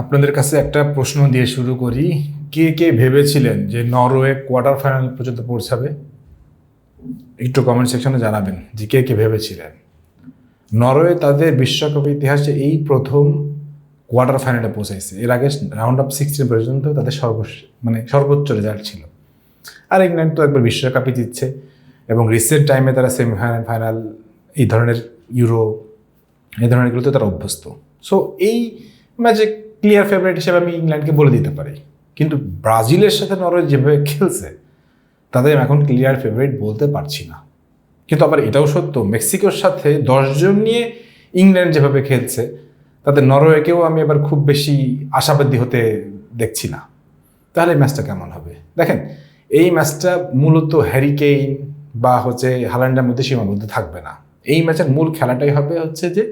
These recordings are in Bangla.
আপনাদের কাছে একটা প্রশ্ন দিয়ে শুরু করি। কে কে ভেবেছিলেন যে নরওয়ে কোয়ার্টার ফাইনাল পর্যন্ত পৌঁছাবে? একটু কমেন্ট সেকশনে জানাবেন যে কে কে ভেবেছিলেন। নরওয়ে তাদের বিশ্বকাপ ইতিহাসে এই প্রথম কোয়ার্টার ফাইনালে পৌঁছাইছে। এর আগে রাউন্ড অফ 16 পর্যন্ত তাদের সর্বোচ্চ রেজাল্ট ছিল। আর ইংল্যান্ড তো একবার বিশ্বকাপই জিতছে এবং রিসেন্ট টাইমে তারা সেমিফাইনাল, ফাইনাল, এই ধরনের ইউরো, এই ধরনেরগুলোতে তারা অভ্যস্ত। সো এই ম্যাচে ক্লিয়ার ফেভারিট হিসেবে আমি ইংল্যান্ডকে বলে দিতে পারি। কিন্তু ব্রাজিলের সাথে নরওয়ে যেভাবে খেলছে তাদের এখন ক্লিয়ার ফেভারিট বলতে পারছি না। কিন্তু আবার এটাও সত্য, মেক্সিকোর সাথে 10 জন নিয়ে ইংল্যান্ড যেভাবে খেলছে তাতে নরওয়েকেও আমি এবার খুব বেশি আশাবাদী হতে দেখছি না। তাহলে ম্যাচটা কেমন হবে দেখেন। এই ম্যাচটা মূলত হ্যারি কেইন বা হাল্যান্ডের মধ্যে সীমাবদ্ধ থাকবে না। এই ম্যাচের মূল খেলাটাই হবে যে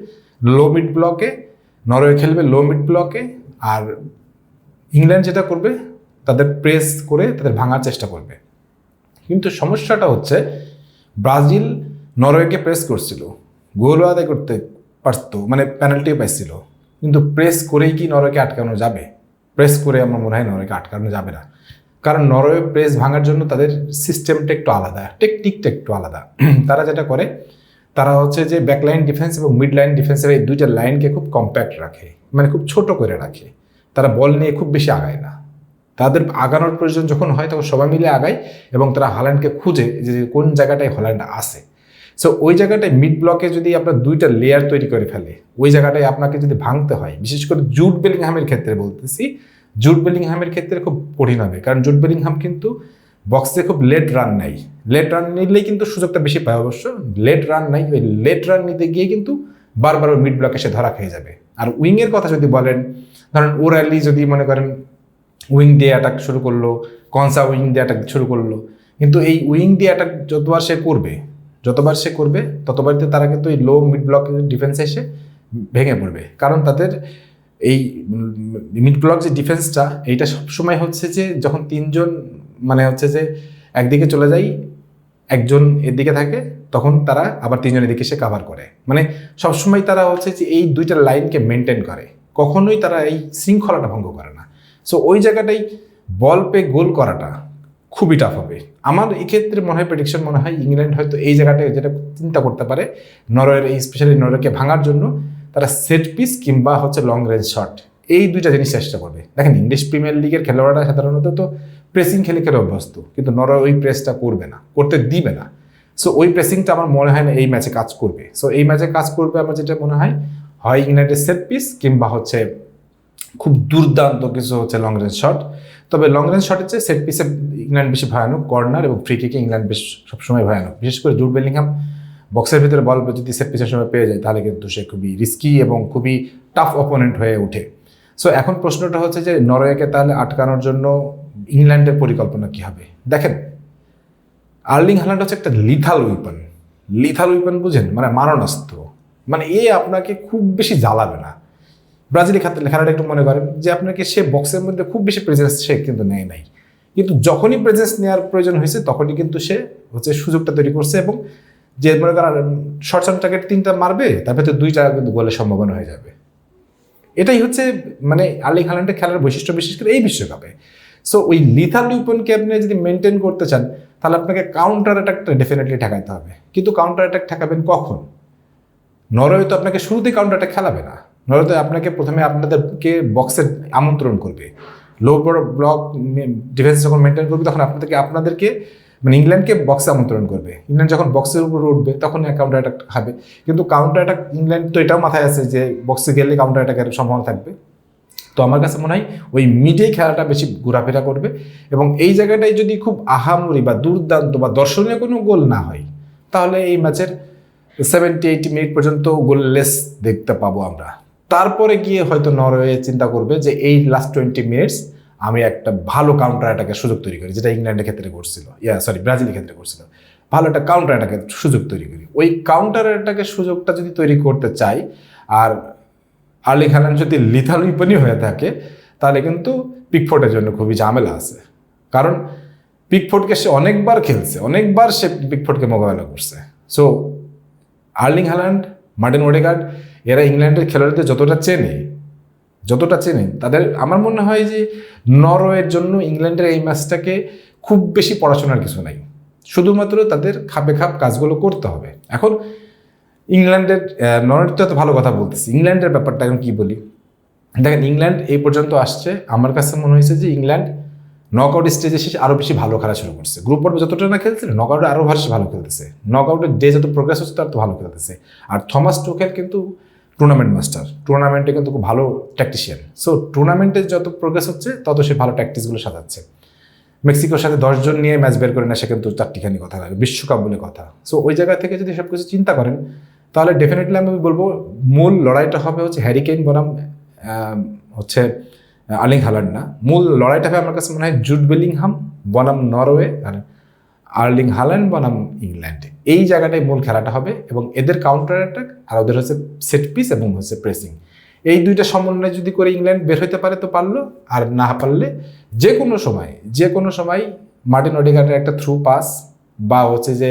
লো মিড ব্লকে নরওয়ে খেলবে, লো মিড ব্লকে, আর ইংল্যান্ড যেটা করবে তাদের প্রেস করে তাদের ভাঙার চেষ্টা করবে। কিন্তু সমস্যাটা হচ্ছে ব্রাজিল নরওয়েকে প্রেস করছিল, গোলও আদায় করতে পারতো, পেনাল্টিও পাইছিল, কিন্তু প্রেস করেই কি নরওয়েকে আটকানো যাবে? প্রেস করে আমার মনে হয় নরওয়েকে আটকানো যাবে না। কারণ নরওয়ে প্রেস ভাঙার জন্য তাদের সিস্টেমটা একটু আলাদা, টেকনিকটা একটু আলাদা। তারা যেটা করে তারা যে ব্যাকলাইন ডিফেন্স এবং মিড লাইন ডিফেন্সের এই দুইটা লাইনকে খুব কম্প্যাক্ট রাখে, খুব ছোট করে রাখে। তারা বল নিয়ে খুব বেশি আগায় না। তাদের আগানোর প্রয়োজন যখন হয় তখন সবাই মিলে আগায় এবং তারা হল্যান্ডকে খুঁজে যে কোন জায়গাটায় হল্যান্ড আসে। সো ওই জায়গাটায় মিড ব্লকে যদি আপনার দুইটা লেয়ার তৈরি করে ফেলে, ওই জায়গাটায় আপনাকে যদি ভাঙতে হয়, বিশেষ করে জুড বেলিংহামের ক্ষেত্রে বলতেছি, জুড বেলিংহামের ক্ষেত্রে খুব কঠিন হবে। কারণ জুড বেলিংহাম কিন্তু বক্সে খুব লেট রান নেয়। লেট রান নিলেই কিন্তু সুযোগটা বেশি পায়। অবশ্য লেট রান নাই, ওই লেট রান নিতে গিয়ে কিন্তু বারবার ওই মিড ব্লকে সে ধরা খেয়ে যাবে। আর উইংয়ের কথা যদি বলেন, ধরেন ওরালি যদি মনে করেন উইং দিয়ে অ্যাটাক শুরু করলো, কনসা উইং দিয়ে অ্যাটাক শুরু করলো, কিন্তু এই উইং দিয়ে অ্যাটাক যতবার সে করবে ততবারতে তারা কিন্তু এই লো মিড ব্লক ডিফেন্সে এসে ভেঙে পড়বে। কারণ তাদের এই মিড ব্লক যে ডিফেন্সটা, এইটা সবসময় যে যখন তিনজন যে একদিকে চলে যায়, একজন এদিকে থাকে, তখন তারা আবার তিনজন এদিকে এসে কাভার করে। সবসময় তারা যে এই দুইটা লাইনকে মেনটেন করে, কখনোই তারা এই শৃঙ্খলাটা ভঙ্গ করে না। সো ওই জায়গাটাই বল পেয়ে গোল করাটা খুবই টাফ হবে। আমার এই ক্ষেত্রে প্রেডিকশন মনে হয় ইংল্যান্ড হয়তো এই জায়গাটায় যেটা চিন্তা করতে পারে, নরওয়ের এই স্পেশালি নরওয়েকে ভাঙার জন্য তারা সেট পিস কিংবা লং রেঞ্জ শট, এই দুইটা জিনিস চেষ্টা করবে। দেখেন ইংলিশ প্রিমিয়ার লিগের খেলোয়াড়রা সাধারণত তো প্রেসিং খেলে অভ্যস্ত, কিন্তু নরওয়ে ওই প্রেসটা করবে না, করতে দিবে না। সো ওই প্রেসিংটা আমার মনে হয় না এই ম্যাচে কাজ করবে। সো এই ম্যাচে কাজ করবে আমার যেটা মনে হয় ইংল্যান্ডের সেট পিস কিংবা খুব দুর্দান্ত কিছু লং রেঞ্জ শট। তবে লং রেঞ্জ শটের চেয়ে সেট পিসে ইংল্যান্ড বেশি ভয়ানক, কর্নার এবং ফ্রি কিকে ইংল্যান্ড বেশ সবসময় ভয়ানক। বিশেষ করে জুড বেলিংহাম বক্সের ভিতরে বল যদি সেট পিসের সময় পেয়ে যায় তাহলে কিন্তু সে খুবই রিস্কি এবং খুবই টাফ অপোনেন্ট হয়ে ওঠে। সো এখন প্রশ্নটা যে নরওয়েকে তাহলে আটকানোর জন্য ইংল্যান্ডের পরিকল্পনা কী হবে? দেখেন, আর্লিং হ্যালান্ড একটা লিথাল উইপন বুঝেন, মারণাস্ত্র। আপনাকে খুব বেশি জ্বালাবে না। ব্রাজিলি খেলাটা একটু মনে করেন যে আপনাকে সে বক্সের মধ্যে খুব বেশি প্রেজেন্স সে কিন্তু নেয় নাই, কিন্তু যখনই প্রেজেন্স নেওয়ার প্রয়োজন হয়েছে তখনই কিন্তু সে সুযোগটা তৈরি করছে এবং যে মনে করেন শর্টস অন টার্গেট 3টা মারবে, তার ভেতরে 2টা কিন্তু গোলের সম্ভাবনা হয়ে যাবে। এটাই আর্লিং হ্যালান্ডের খেলার বৈশিষ্ট্য, বিশেষ করে এই বিশ্বকাপে। সো ওই লিথাল উইপনকে আপনি যদি মেনটেন করতে চান তাহলে আপনাকে কাউন্টার অ্যাটাকটা ডেফিনেটলি ঠেকাইতে হবে। কিন্তু কাউন্টার অ্যাটাক ঠেকাবেন কখন? নরওয়ে তো আপনাকে শুরুতেই কাউন্টার অ্যাটাক খেলাবে না। নরওয়ে আপনাকে প্রথমে আপনাদেরকে বক্সে আমন্ত্রণ করবে। লো ব্লক ডিফেন্স যখন মেনটেন করবে তখন আপনাদেরকে ইংল্যান্ডকে বক্সে আমন্ত্রণ করবে। ইংল্যান্ড যখন বক্সের উপর উঠবে তখন কাউন্টার অ্যাটাক হবে। কিন্তু কাউন্টার অ্যাটাক ইংল্যান্ড তো এটাও মাথায় আছে যে বক্সে গেলে কাউন্টার অ্যাটাকের সম্ভাবনা থাকবে। তো আমার কাছে মনে হয় ওই মিডেই খেলাটা বেশি ঘোরাফেরা করবে এবং এই জায়গাটায় যদি খুব আহামরি বা দুর্দান্ত বা দর্শনীয় কোনো গোল না হয় তাহলে এই ম্যাচের 70-80 মিনিট পর্যন্ত গোললেস দেখতে পাবো আমরা। তারপরে গিয়ে হয়তো নরওয়ে চিন্তা করবে যে এই লাস্ট 20 মিনিটস আমি একটা ভালো কাউন্টার অ্যাটাকের সুযোগ তৈরি করি, যেটা ইংল্যান্ডের ক্ষেত্রে করছিল, ব্রাজিলের ক্ষেত্রে করছিল। ভালো একটা কাউন্টার অ্যাটাকের সুযোগ তৈরি করি। ওই কাউন্টার অ্যাটাকের সুযোগটা যদি তৈরি করতে চাই আর আর্লিং হ্যালান্ড যদি লিথাল উইপনই হয়ে থাকে তাহলে কিন্তু পিকফোর্ডের জন্য খুবই ঝামেলা আছে। কারণ পিকফোর্ডকে সে অনেকবার খেলছে, অনেকবার সে পিকফোর্ডকে মোকাবেলা করছে। So Erling Haaland, Martin Odegaard এরা ইংল্যান্ডের খেলোয়াড়দের যতটা চেনে যতটা চেনেন তাদের, আমার মনে হয় যে নরওয়ের জন্য ইংল্যান্ডের এই ম্যাচটাকে খুব বেশি পড়াশোনার কিছু নাই, শুধুমাত্র তাদের খাপে খাপ কাজগুলো করতে হবে। এখন ইংল্যান্ডের নরওয়ের তো এত ভালো কথা বলতেছি, ইংল্যান্ডের ব্যাপারটা এখন কি বলি। দেখেন ইংল্যান্ড এই পর্যন্ত আসছে, আমার কাছে মনে হয়েছে যে ইংল্যান্ড নকআউট স্টেজে এসে আরও বেশি ভালো খেলা শুরু করছে। গ্রুপ পর্বে যতটা না খেলছিল, নকআউটে আরও বেশি ভালো খেলতেছে, নকআউটের ডে যত প্রোগ্রেস হচ্ছে তার তো ভালো খেলতেছে। আর থমাস টুখেল কিন্তু টুর্নামেন্ট মাস্টার, টুর্নামেন্টে কিন্তু খুব ভালো ট্যাকটিশিয়ান। সো টুর্নামেন্টে যত প্রোগ্রেস হচ্ছে তত সে ভালো ট্যাকটিক্সগুলো সাজাচ্ছে। মেক্সিকোর সাথে 10 জন নিয়ে ম্যাচ বের করে না, সে কিন্তু 4টিখানি কথা লাগে, বিশ্বকাপ বলে কথা। সো ওই জায়গা থেকে যদি সব কিছু চিন্তা করেন তাহলে ডেফিনেটলি আমি বলবো মূল লড়াইটা হবে হচ্ছে হ্যারি কেইন বনাম হচ্ছে আর্লিং হাল্যান্ড না, মূল লড়াইটা হবে আমার কাছে মনে হয় জুড বেলিংহাম বনাম নরওয়ে আর আর্লিং হাল্যান্ড বনাম ইংল্যান্ড। এই জায়গাটাই মূল খেলাটা হবে এবং এদের কাউন্টার অ্যাটাক আর ওদের হচ্ছে সেট পিস এবং হচ্ছে প্রেসিং, এই দুইটা সমন্বয় যদি করে ইংল্যান্ড বের হইতে পারে তো পারলো, আর না পারলে যে কোনো সময় মার্টিন ওডেগার্ডের একটা থ্রু পাস বা হচ্ছে যে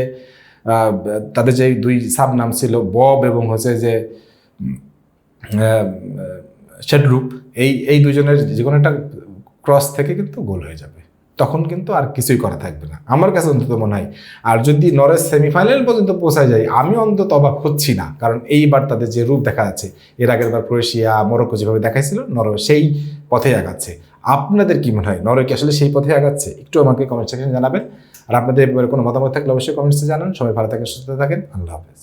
তাদের যে দুই সাব নাম ছিল বব এবং হচ্ছে যে শেডরুপ, এই দুজনের যে কোনো একটা ক্রস থেকে কিন্তু গোল হয়ে যাবে, তখন কিন্তু আর কিছুই করা থাকবে না আমার কাছে অন্তত মনে হয়। আর যদি নরওয়ে সেমিফাইনাল পর্যন্ত পৌঁছায় যায় আমি অন্তত অবাক হচ্ছি না, কারণ এইবার তাদের যে রূপ দেখা যাচ্ছে, এর আগের বার ক্রোয়েশিয়া মরক্কো যেভাবে দেখাইছিল নরওয়ে সেই পথে আগাচ্ছে। আপনাদের কি মনে হয়, নরওয়ে কি আসলে সেই পথে আগাচ্ছে? একটু আমাকে কমেন্ট সেকশনে জানাবেন। আর আপনাদের এবারে কোনো মতামত থাকলে অবশ্যই কমেন্টসে জানান। সবাই ভালো থাকেন, সুস্থ থাকেন, আল্লাহ হাফেজ।